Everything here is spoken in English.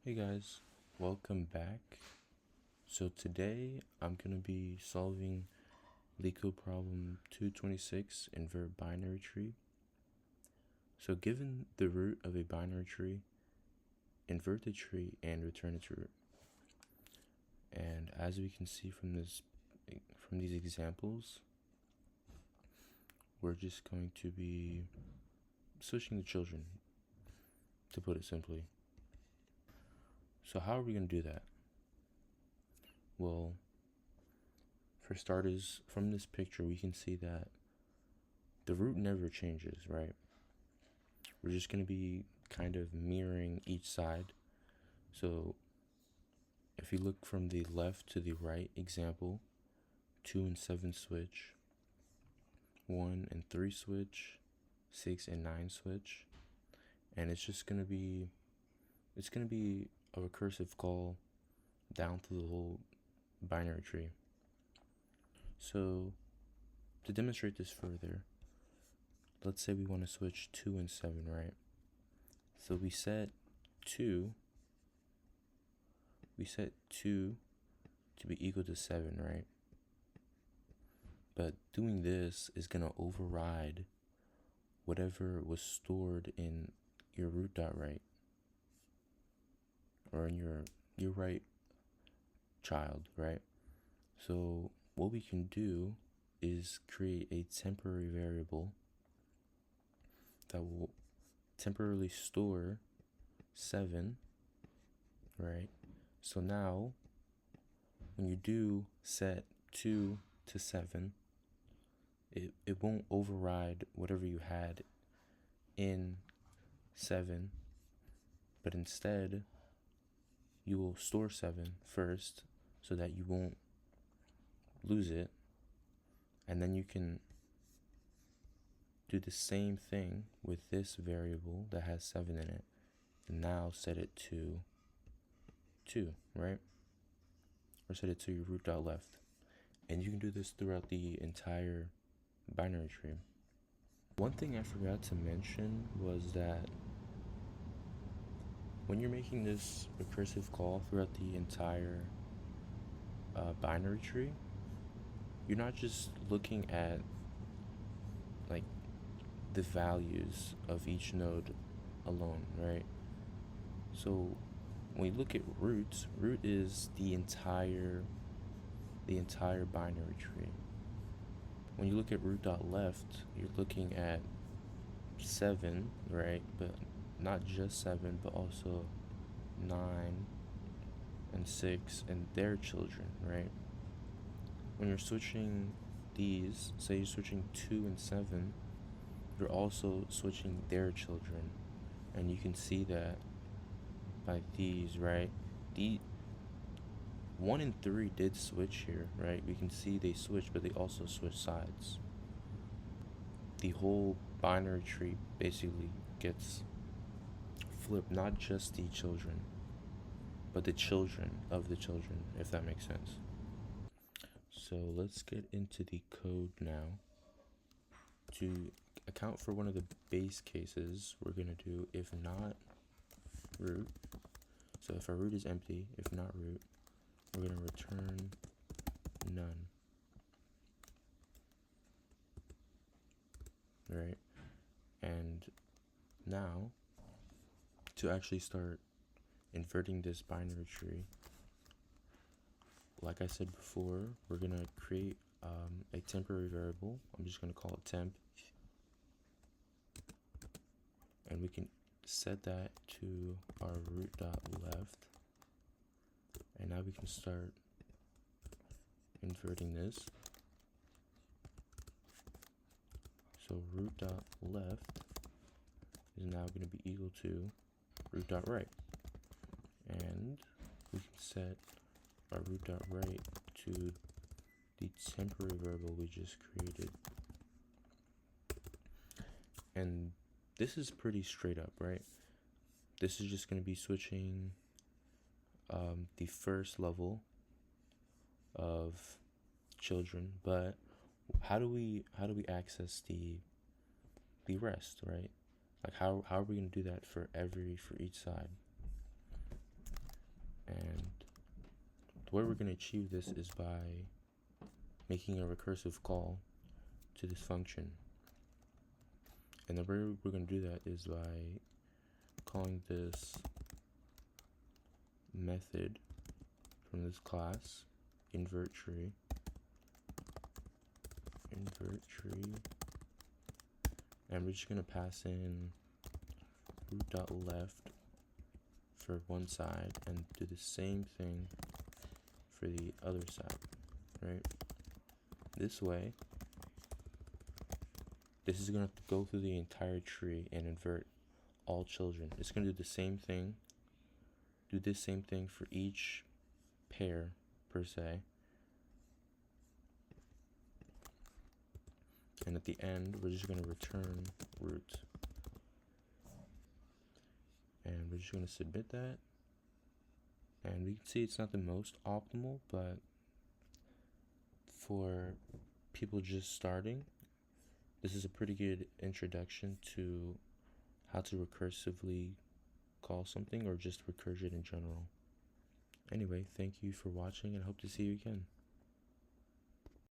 Hey guys, welcome back. So today I'm going to be solving Leetcode problem 226, invert binary tree. So given the root of a binary tree, invert the tree and return its root. And as we can see from these examples, we're just going to be switching the children, to put it simply. So how are we going to do that? Well, for starters, from this picture, we can see that the root never changes, right? We're just going to be kind of mirroring each side. So if you look from the left to the right example, 2 and 7 switch, 1 and 3 switch, 6 and 9 switch, and it's going to be a recursive call down through the whole binary tree. So to demonstrate this further, let's say we want to switch 2 and 7, right? So we set 2 to be equal to 7, right? But doing this is going to override whatever was stored in your root.right, or in your right child, right? So what we can do is create a temporary variable that will temporarily store 7, right? So now when you do set 2 to 7, it won't override whatever you had in 7, but instead you will store 7 first so that you won't lose it, and then you can do the same thing with this variable that has 7 in it, and now set it to 2, right? Or set it to your root.left. And you can do this throughout the entire binary tree. One thing I forgot to mention was that when you're making this recursive call throughout the entire binary tree, you're not just looking at like the values of each node alone, right? So when you look at roots, root is the entire binary tree. When you look at root.left, you're looking at 7, right? But not just 7, but also 9 and 6 and their children, right? When you're switching these, say you're switching 2 and 7, you're also switching their children. And you can see that by these, right? The 1 and 3 did switch here, right? We can see they switched, but they also switched sides. The whole binary tree basically gets flipped, not just the children, but the children of the children, if that makes sense. So let's get into the code now. To account for one of the base cases, we're going to do if not root. So if our root is empty, if not root, we're going to return none. Right? And now, to actually start inverting this binary tree, like I said before, we're going to create a temporary variable. I'm just going to call it temp. And we can set that to our root.left. And now we can start inverting this. So root.left is now going to be equal to root.right. And we can set our root.right to the temporary variable we just created. And this is pretty straight up, right? This is just going to be switching the first level of children, but how do we access the rest, right? Like how are we going to do that for each side? way we're going to achieve this is by making a recursive call to this function. And the way we're going to do that is by calling this method from this class, invert tree, and we're just going to pass in root.left for one side and do the same thing for the other side, right? This way, this is going to have to go through the entire tree and invert all children. It's going to do the same thing, do this same thing for each pair per se. And at the end, we're just going to return root. And we're just going to submit that. And we can see it's not the most optimal, but for people just starting, this is a pretty good introduction to how to recursively call something or just recursion in general. Anyway, thank you for watching and hope to see you again.